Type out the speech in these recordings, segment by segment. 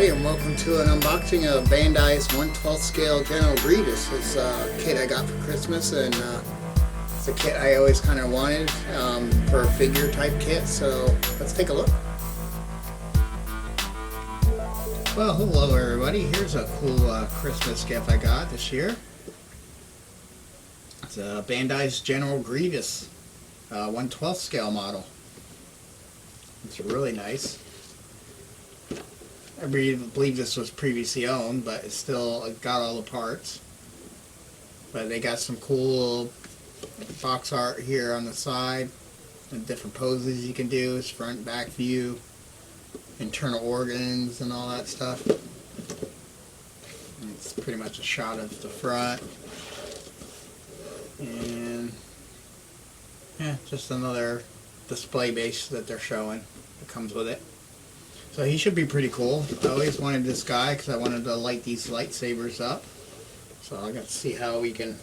everybody, and welcome to an unboxing of Bandai's 1/12 scale General Grievous. It's a kit I got for Christmas, and it's a kit I always kind of wanted for a figure type kit, so let's take a look. Well, hello everybody. Here's a cool Christmas gift I got this year. It's Bandai's General Grievous 1/12 scale model. It's really nice. I believe this was previously owned, but it's still got all the parts. But they got some cool box art here on the side, and different poses you can do. It's front and back view, internal organs, and all that stuff. And it's pretty much a shot of the front, and yeah, just another display base that they're showing that comes with it. So he should be pretty cool. I always wanted this guy because I wanted to light these lightsabers up. So I got to see how we can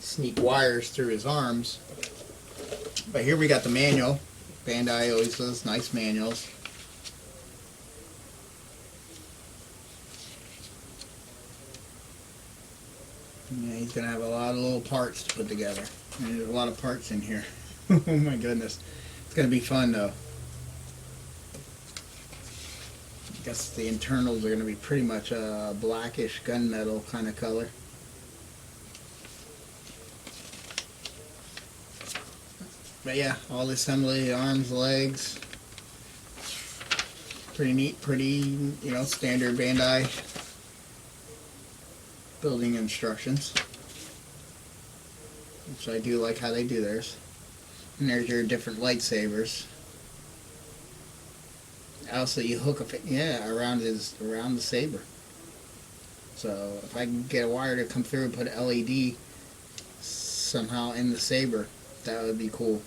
sneak wires through his arms. But here we got the manual. Bandai always does nice manuals. Yeah, he's going to have a lot of little parts to put together. And there's a lot of parts in here. Oh my goodness. It's going to be fun though. I guess the internals are going to be pretty much a blackish gunmetal kind of color. But yeah, all the assembly, arms, legs, pretty neat, pretty, you know, standard Bandai building instructions, which I do like how they do theirs. And there's your different lightsabers. Also, you hook up, around the saber. So if I can get a wire to come through and put an LED somehow in the saber, that would be cool.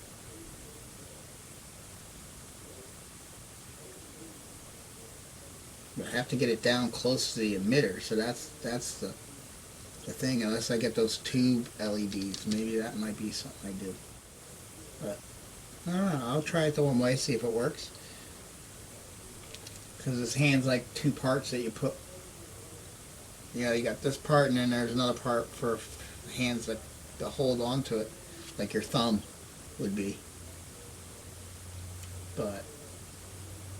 But I have to get it down close to the emitter, so that's the thing. Unless I get those tube LEDs, maybe that might be something I do. But I don't know. I'll try it the one way, see if it works. Because his hand's like two parts that you put. You know, you got this part, and then there's another part for hands that hold on to it, like your thumb would be. But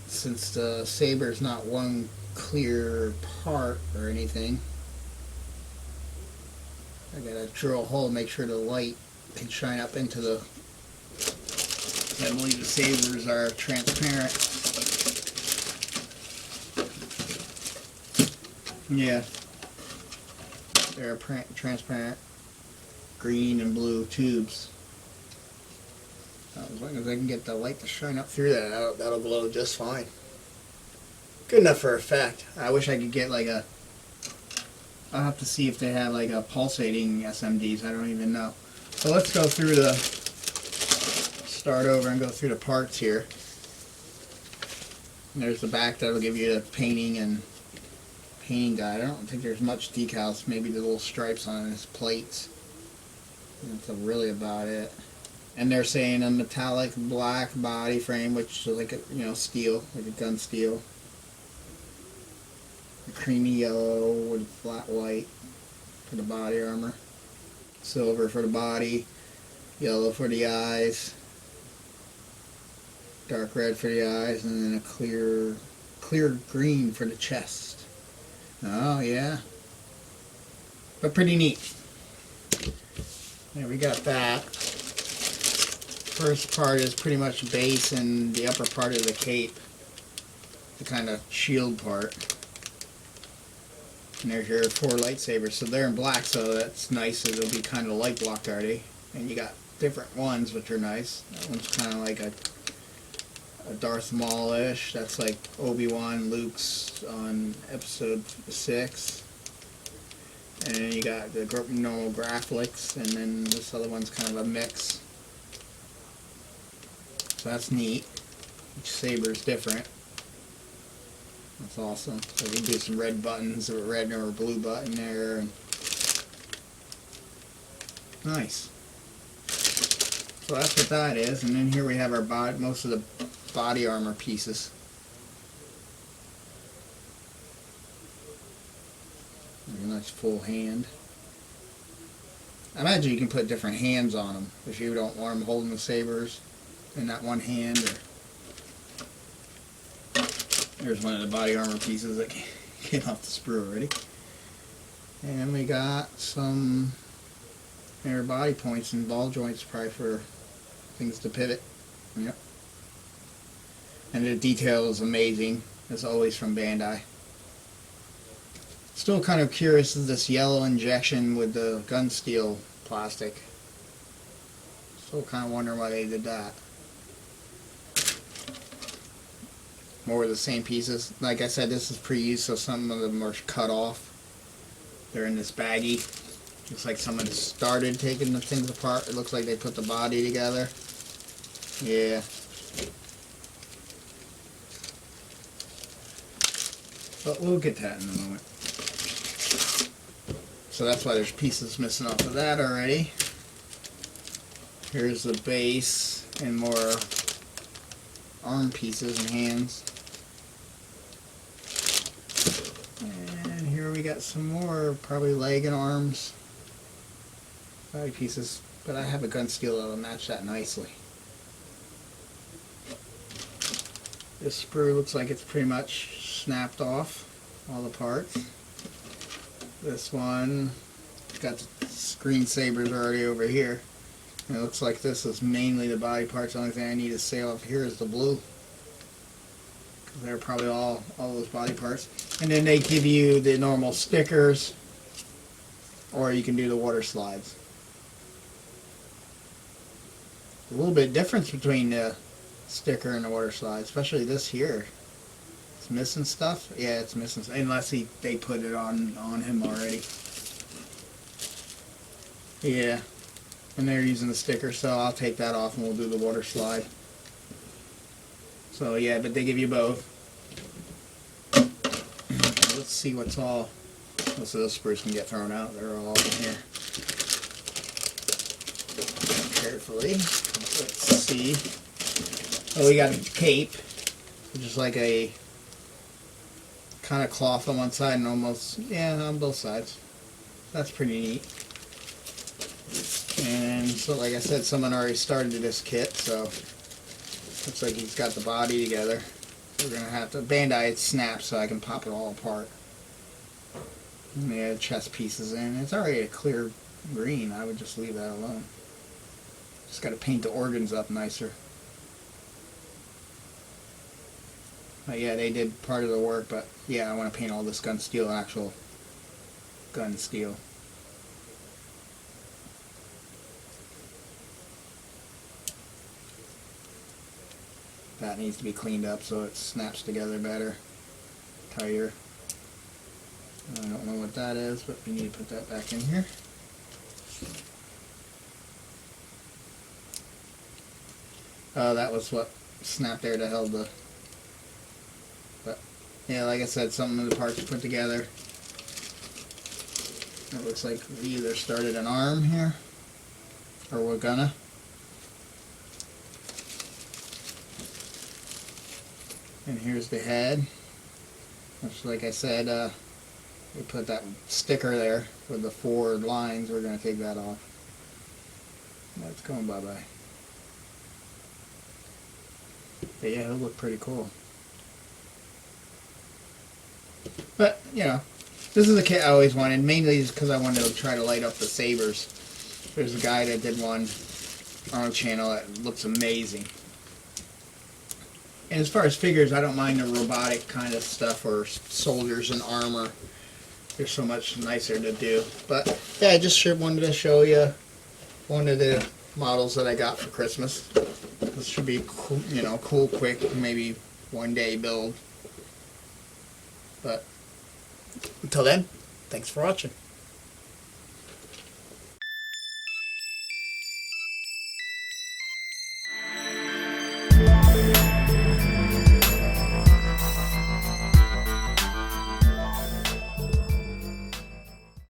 since the saber's not one clear part or anything, I gotta drill a hole to make sure the light can shine up into the. I believe the sabers are transparent. Yeah, they're transparent green and blue tubes. As long as I can get the light to shine up through that, that'll glow just fine. Good enough for effect. I wish I could get like a... I'll have to see if they have like a pulsating SMDs. I don't even know. So let's go through the... Start over and go through the parts here. And there's the back that'll give you the painting guide. I don't think there's much decals, maybe the little stripes on his plates. That's really about it. And they're saying a metallic black body frame, which is like a, you know, steel, like a gun steel. A creamy yellow with flat white for the body armor. Silver for the body, yellow for the eyes, dark red for the eyes, and then a clear green for the chest. Oh yeah, but pretty neat. Yeah, we got that. First part is pretty much base and the upper part of the cape, the kind of shield part. And there's your 4 lightsabers. So they're in black, so that's nice. It'll be kind of light block arty. And you got different ones, which are nice. That one's kind of like a Darth Maul-ish. That's like Obi-Wan, Luke's on episode 6. And then you got the normal graphics, and then this other one's kind of a mix. So that's neat. Each saber is different. That's awesome. So we can do some red buttons, or red or blue button there. And nice. So that's what that is. And then here we have our most of the body armor pieces. A nice full hand. I imagine you can put different hands on them if you don't want them holding the sabers in that one hand. There's one of the body armor pieces that came off the sprue already. And we got some air body points and ball joints, probably for things to pivot. Yep. And the detail is amazing, as always, from Bandai. Still kind of curious of this yellow injection with the gun steel plastic. Still kind of wondering why they did that. More of the same pieces. Like I said, this is pre-used, so some of them are cut off. They're in this baggie. Looks like someone started taking the things apart. It looks like they put the body together. Yeah. But we'll get to that in a moment. So that's why there's pieces missing off of that already. Here's the base and more arm pieces and hands. And here we got some more, probably leg and arms body pieces. But I have a gun steel that'll match that nicely. This sprue looks like it's pretty much snapped off all the parts. This one got the screen sabers already over here. And it looks like this is mainly the body parts. The only thing I need to say off here is the blue. Because they're probably all those body parts. And then they give you the normal stickers, or you can do the water slides. A little bit difference between the sticker and the water slide, especially this here. It's missing stuff. Yeah, it's missing, unless they put it on him already. Yeah, and they're using the sticker, so I'll take that off and we'll do the water slide. So yeah, but they give you both. Let's see what's all. Most of those sprues can get thrown out. They're all in here. Carefully. Let's see. Oh, we got a cape, which is like a kind of cloth on one side and almost, yeah, on both sides. That's pretty neat. And so, like I said, someone already started this kit, so looks like he's got the body together. We're gonna have to Bandai it snaps so I can pop it all apart. And they add chest pieces in. It's already a clear green. I would just leave that alone. Just got to paint the organs up nicer. But yeah, they did part of the work, but yeah, I want to paint all this gun steel, actual gun steel. That needs to be cleaned up so it snaps together better, tighter. I don't know what that is, but we need to put that back in here. That was what snapped there to held the. But yeah, like I said, some of the parts put together. It looks like we either started an arm here, or we're gonna. And here's the head, which, like I said, we put that sticker there with the 4 lines. We're going to take that off. That's going bye-bye. But yeah, it'll look pretty cool. But, you know, this is a kit I always wanted, mainly because I wanted to try to light up the sabers. There's a guy that did one on our channel that looks amazing. And as far as figures, I don't mind the robotic kind of stuff or soldiers in armor. They're so much nicer to do. But yeah, I just wanted to show you one of the models that I got for Christmas. This should be cool, you know, cool, quick, maybe one day build. But until then, thanks for watching.